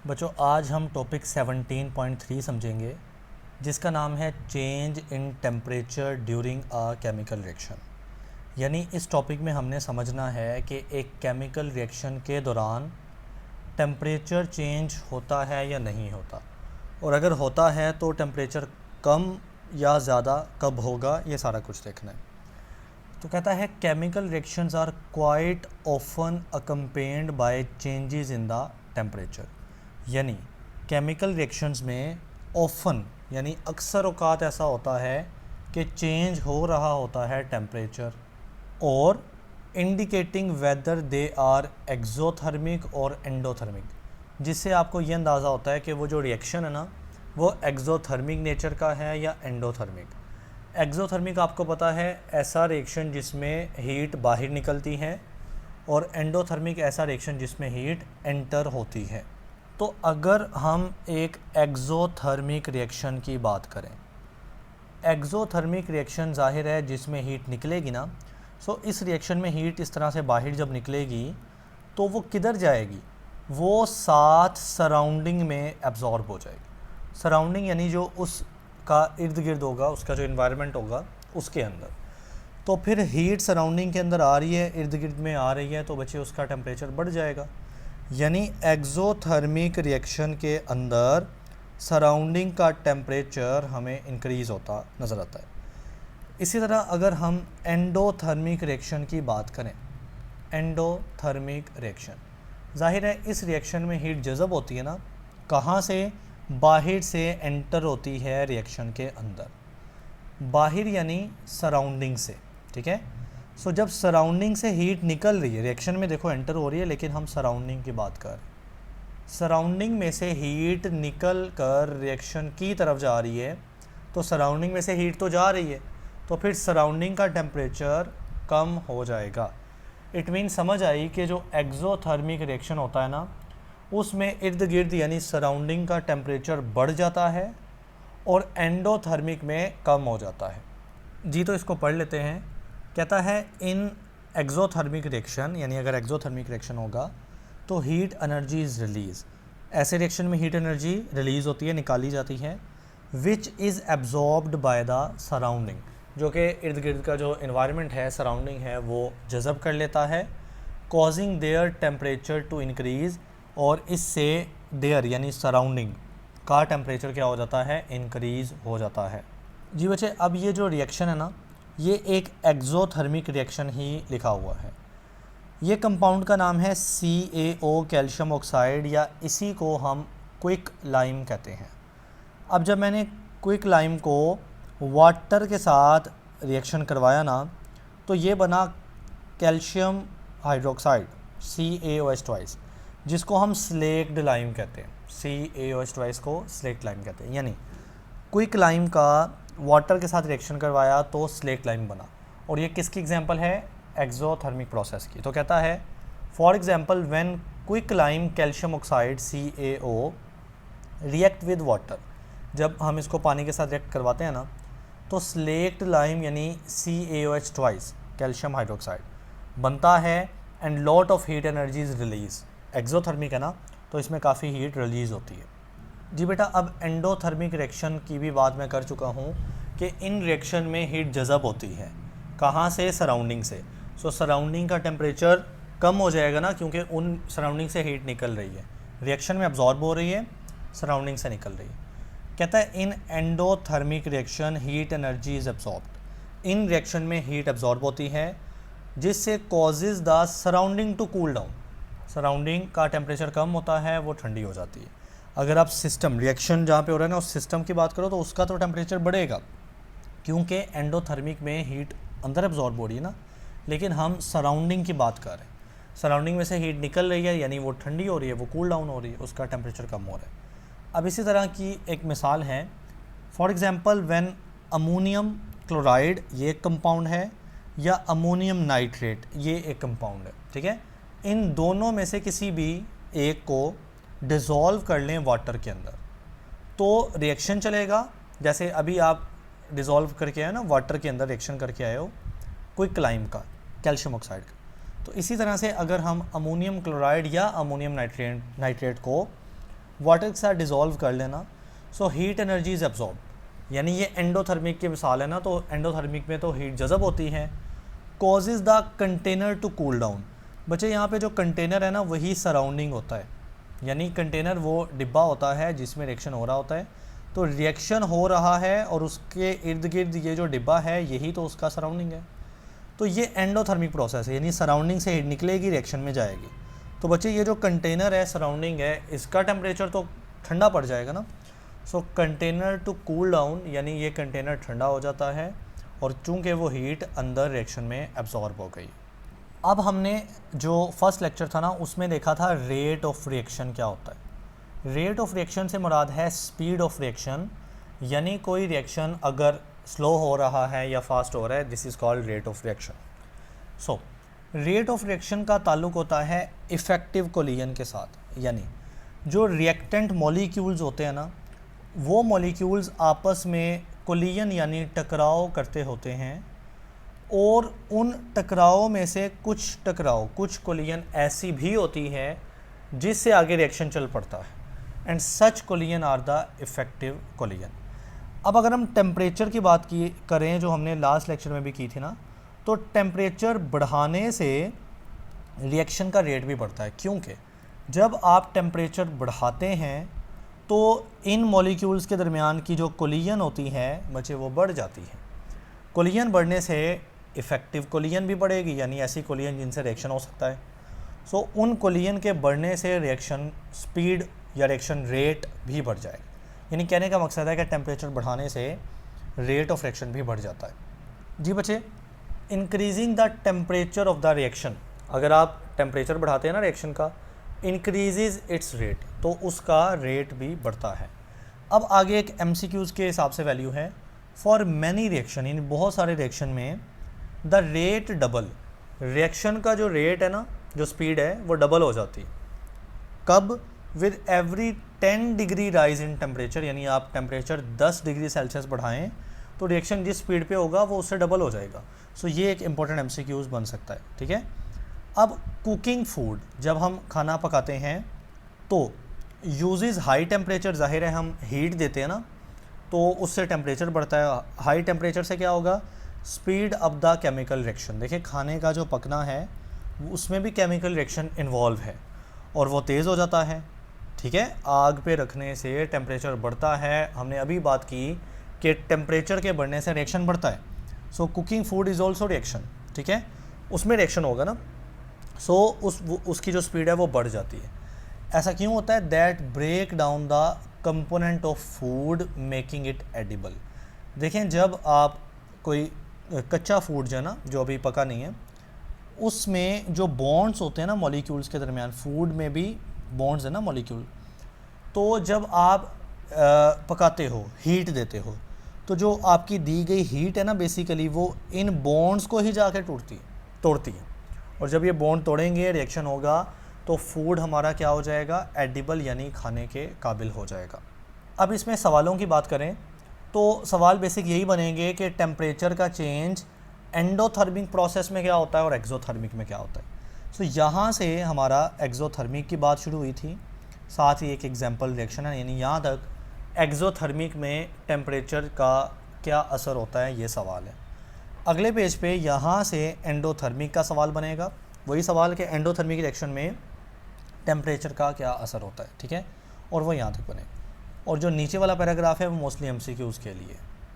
बच्चों आज हम टॉपिक 17.3 समझेंगे जिसका नाम है change in temperature during a chemical reaction. यानी इस टॉपिक में हमने समझना है कि एक केमिकल रिएक्शन के दौरान टेम्परेचर चेंज होता है या नहीं होता, और अगर होता है तो टेम्परेचर कम या ज़्यादा कब होगा, ये सारा कुछ देखना है। तो कहता है chemical reactions are quite often accompanied by changes in the temperature. यानी केमिकल रिएक्शंस में ऑफन यानी अक्सर औकात ऐसा होता है कि चेंज हो रहा होता है टेम्परेचर, और indicating whether they are exothermic और एंडोथर्मिक, जिससे आपको ये अंदाज़ा होता है कि वो जो रिएक्शन है ना वो एक्जोथर्मिक नेचर का है या एंडोथर्मिक। एक्जोथर्मिक आपको पता है ऐसा रिएक्शन जिसमें हीट बाहर निकलती है, और एंडोथर्मिक ऐसा रिएक्शन जिसमें हीट एंटर होती है। तो अगर हम एक एक्जोथर्मिक रिएक्शन की बात करें, एक्जोथर्मिक रिएक्शन जाहिर है जिसमें हीट निकलेगी ना, सो इस रिएक्शन में हीट इस तरह से बाहर जब निकलेगी तो वो किधर जाएगी, वो साथ सराउंडिंग में एब्जॉर्ब हो जाएगी। सराउंडिंग यानी जो उसका इर्द गिर्द होगा, उसका जो इन्वायरमेंट होगा उसके अंदर। तो फिर हीट सराउंडिंग के अंदर आ रही है, इर्द गिर्द में आ रही है, तो बच्चे उसका टेम्परेचर बढ़ जाएगा। यानी एक्जोथर्मिक रिएक्शन के अंदर सराउंडिंग का टेम्परेचर हमें इंक्रीज़ होता नज़र आता है। इसी तरह अगर हम एंडोथर्मिक रिएक्शन की बात करें, एंडोथर्मिक रिएक्शन जाहिर है इस रिएक्शन में हीट जज़ब होती है ना, कहाँ से, बाहर से एंटर होती है रिएक्शन के अंदर। बाहर यानी सराउंडिंग से, ठीक है। सो जब सराउंडिंग से हीट निकल रही है, रिएक्शन में देखो एंटर हो रही है, लेकिन हम सराउंडिंग की बात कर रहे हैं। सराउंडिंग में से हीट निकल कर रिएक्शन की तरफ जा रही है, तो सराउंडिंग में से हीट तो जा रही है, तो फिर सराउंडिंग का टेम्परेचर कम हो जाएगा। इट मीन समझ आई कि जो एक्जोथर्मिक रिएक्शन होता है ना, उसमें इर्द गिर्द यानी सराउंडिंग का टेम्परेचर बढ़ जाता है और एंडोथर्मिक में कम हो जाता है। जी तो इसको पढ़ लेते हैं। कहता है इन एक्जोथर्मिक रिएक्शन, यानी अगर एक्जोथर्मिक रिएक्शन होगा तो हीट एनर्जी इज़ रिलीज़। ऐसे रिएक्शन में हीट एनर्जी रिलीज़ होती है, निकाली जाती है, which is absorbed by the surrounding, जो कि इर्द गिर्द का जो इन्वायरमेंट है, सराउंडिंग है, वो जज़ब कर लेता है, causing their temperature to increase, और इससे देयर यानी सराउंडिंग का टेम्परेचर क्या हो जाता है, इंक्रीज़ हो जाता है। जी बच्चे, अब ये जो रिएक्शन है ना, ये एक एक्जोथर्मिक रिएक्शन ही लिखा हुआ है। ये कंपाउंड का नाम है CaO कैल्शियम ऑक्साइड, या इसी को हम क्विक लाइम कहते हैं। अब जब मैंने क्विक लाइम को वाटर के साथ रिएक्शन करवाया ना, तो ये बना कैल्शियम हाइड्रोक्साइड CaOH2, जिसको हम स्लेक्ड लाइम कहते हैं। CaOH2 को स्लेक्ड लाइम कहते हैं। यानी क्विक लाइम का वाटर के साथ रिएक्शन करवाया तो स्लेक्ट लाइम बना, और ये किसकी एग्जांपल है, एक्जोथर्मिक प्रोसेस की। तो कहता है for example when quick lime calcium oxide CaO react with water, जब हम इसको पानी के साथ रिएक्ट करवाते हैं ना, तो स्लेक्ट लाइम यानी CaOH2 कैल्शियम हाइड्रोक्साइड बनता है, and lot of heat energy is release. Exothermic है ना, तो इसमें काफ़ी हीट रिलीज़ होती है। जी बेटा, अब एंडोथर्मिक रिएक्शन की भी बात मैं कर चुका हूँ कि इन रिएक्शन में हीट जज़ब होती है, कहाँ से, सराउंडिंग से। सो सराउंडिंग का टेम्परेचर कम हो जाएगा ना, क्योंकि उन सराउंडिंग से हीट निकल रही है, रिएक्शन में अब्जॉर्ब हो रही है, सराउंडिंग से निकल रही है। कहता है in endothermic reaction heat energy is absorbed. इन रिएक्शन में हीट एब्जॉर्ब होती है, जिससे causes the surrounding to cool down. Surrounding का टेम्परेचर कम होता है, वो ठंडी हो जाती है। अगर आप सिस्टम रिएक्शन जहाँ पे हो रहा है ना, उस सिस्टम की बात करो, तो उसका तो टेम्परेचर बढ़ेगा, क्योंकि एंडोथर्मिक में हीट अंदर एब्जॉर्ब हो रही है ना, लेकिन हम सराउंडिंग की बात कर रहे हैं। सराउंडिंग में से हीट निकल रही है, यानी वो ठंडी हो रही है, वो कूल डाउन हो रही है, उसका टेम्परेचर कम हो रहा है। अब इसी तरह की एक मिसाल है, for example when ammonium chloride, ये एक कंपाउंड है, या अमोनियम नाइट्रेट, ये एक कंपाउंड है, ठीक है। इन दोनों में से किसी भी एक को डिज़ोल्व कर लें वाटर के अंदर, तो रिएक्शन चलेगा। जैसे अभी आप डिज़ोल्व करके आए ना, वाटर के अंदर रिएक्शन करके आए हो क्विक लाइम का, कैल्शियम ऑक्साइड का, तो इसी तरह से अगर हम अमोनियम क्लोराइड या अमोनियम नाइट्रेट को वाटर के साथ डिज़ोल्व कर लेना, so heat energy is absorb, यानी ये एंडोथर्मिक की मिसाल है ना, तो एंडोथर्मिक में तो हीट जज़ब होती है। Causes the container to cool down, बच्चे यहाँ पे जो कंटेनर है ना वही सराउंडिंग होता है, यानी कंटेनर वो डिब्बा होता है जिसमें रिएक्शन हो रहा होता है, तो रिएक्शन हो रहा है और उसके इर्द गिर्द ये जो डिब्बा है यही तो उसका सराउंडिंग है। तो ये एंडोथर्मिक प्रोसेस है, यानी सराउंडिंग से हीट निकलेगी, रिएक्शन में जाएगी। तो बच्चे ये जो कंटेनर है, सराउंडिंग है, इसका टेम्परेचर तो ठंडा पड़ जाएगा ना। सो कंटेनर टू कूल डाउन, यानी ये कंटेनर ठंडा हो जाता है और चूंकि वो हीट अंदर रिएक्शन में एब्जॉर्ब हो गई। अब हमने जो फर्स्ट लेक्चर था ना उसमें देखा था रेट ऑफ रिएक्शन क्या होता है। रेट ऑफ रिएक्शन से मुराद है स्पीड ऑफ रिएक्शन, यानी कोई रिएक्शन अगर स्लो हो रहा है या फास्ट हो रहा है, this is called rate of reaction. So rate of reaction का ताल्लुक होता है इफ़ेक्टिव कोलिजन के साथ, यानी जो रिएक्टेंट मॉलिक्यूल्स होते हैं ना वो मॉलिक्यूल्स आपस में कोलिजन यानी टकराव करते होते हैं, और उन टकराव में से कुछ कोलिजन ऐसी भी होती है जिससे आगे रिएक्शन चल पड़ता है, and such collision are the effective collision. अब अगर हम टेम्परेचर की बात करें जो हमने लास्ट लेक्चर में भी की थी ना, तो टेम्परेचर बढ़ाने से रिएक्शन का रेट भी बढ़ता है, क्योंकि जब आप टेम्परेचर बढ़ाते हैं तो इन मॉलिक्यूल्स के दरमियान की जो कोलिजन होती है बच्चे वो बढ़ जाती है। कोलिजन बढ़ने से इफ़ेक्टिव कोलिजन भी बढ़ेगी, यानी ऐसी कोलिजन जिनसे रिएक्शन हो सकता है। सो उन कोलिजन के बढ़ने से रिएक्शन स्पीड या रिएक्शन रेट भी बढ़ जाएगा, यानी कहने का मकसद है कि टेम्परेचर बढ़ाने से रेट ऑफ रिएक्शन भी बढ़ जाता है। जी बच्चे, increasing the temperature of the reaction, अगर आप टेम्परेचर बढ़ाते हैं ना रिएक्शन का, इंक्रीजेज इट्स रेट, तो उसका रेट भी बढ़ता है। अब आगे एक MCQs के हिसाब से वैल्यू है, फॉर मैनी रिएक्शन, यानी बहुत सारे रिएक्शन में द रेट डबल, रिएक्शन का जो रेट है ना, जो स्पीड है वो डबल हो जाती है। कब? With every 10 degree rise in temperature, यानी आप टेम्परेचर 10 डिग्री सेल्सियस बढ़ाएं तो रिएक्शन जिस स्पीड पे होगा वो उससे डबल हो जाएगा। सो ये एक इंपॉर्टेंट MCQs बन सकता है, ठीक है। अब कुकिंग फूड, जब हम खाना पकाते हैं तो यूजेस हाई टेम्परेचर, जाहिर है हम हीट देते हैं ना, तो उससे टेम्परेचर बढ़ता है। हाई टेम्परेचर से क्या होगा? Speed up the chemical reaction. देखिए खाने का जो पकना है उसमें भी केमिकल रिएक्शन इन्वॉल्व है और वो तेज़ हो जाता है, ठीक है। आग पे रखने से टेम्परेचर बढ़ता है, हमने अभी बात की कि टेम्परेचर के बढ़ने से रिएक्शन बढ़ता है। So cooking food is also reaction, ठीक है, उसमें रिएक्शन होगा ना। सो उसकी जो स्पीड है वो बढ़ जाती है। ऐसा क्यों होता है? That break down the component of food making it edible. देखें जब आप कोई कच्चा फूड जो है ना, जो अभी पका नहीं है, उसमें जो बॉन्ड्स होते हैं ना मॉलिक्यूल्स के दरमियान, फूड में भी बॉन्ड्स है ना मॉलिक्यूल, तो जब आप पकाते हो, हीट देते हो, तो जो आपकी दी गई हीट है ना बेसिकली वो इन बॉन्ड्स को ही जाके तोड़ती है, और जब ये बॉन्ड तोड़ेंगे रिएक्शन होगा तो फूड हमारा क्या हो जाएगा? एडिबल, यानी खाने के काबिल हो जाएगा। अब इसमें सवालों की बात करें तो सवाल बेसिक यही बनेंगे कि टेम्परेचर का चेंज एंडोथर्मिक प्रोसेस में क्या होता है और एक्सोथर्मिक में क्या होता है। सो यहाँ से हमारा एक्सोथर्मिक की बात शुरू हुई थी, साथ ही एक एग्जांपल रिएक्शन है, यानी यहाँ तक एक्सोथर्मिक में टेम्परेचर का क्या असर होता है ये सवाल है। अगले पेज पे यहाँ से एंडोथर्मिक का सवाल बनेगा, वही सवाल कि एंडोथर्मिक रिएक्शन में टेम्परेचर का क्या असर होता है, ठीक है, और वो यहाँ तक बनेगा। और जो नीचे वाला पैराग्राफ है वो मोस्टली MCQs के लिए।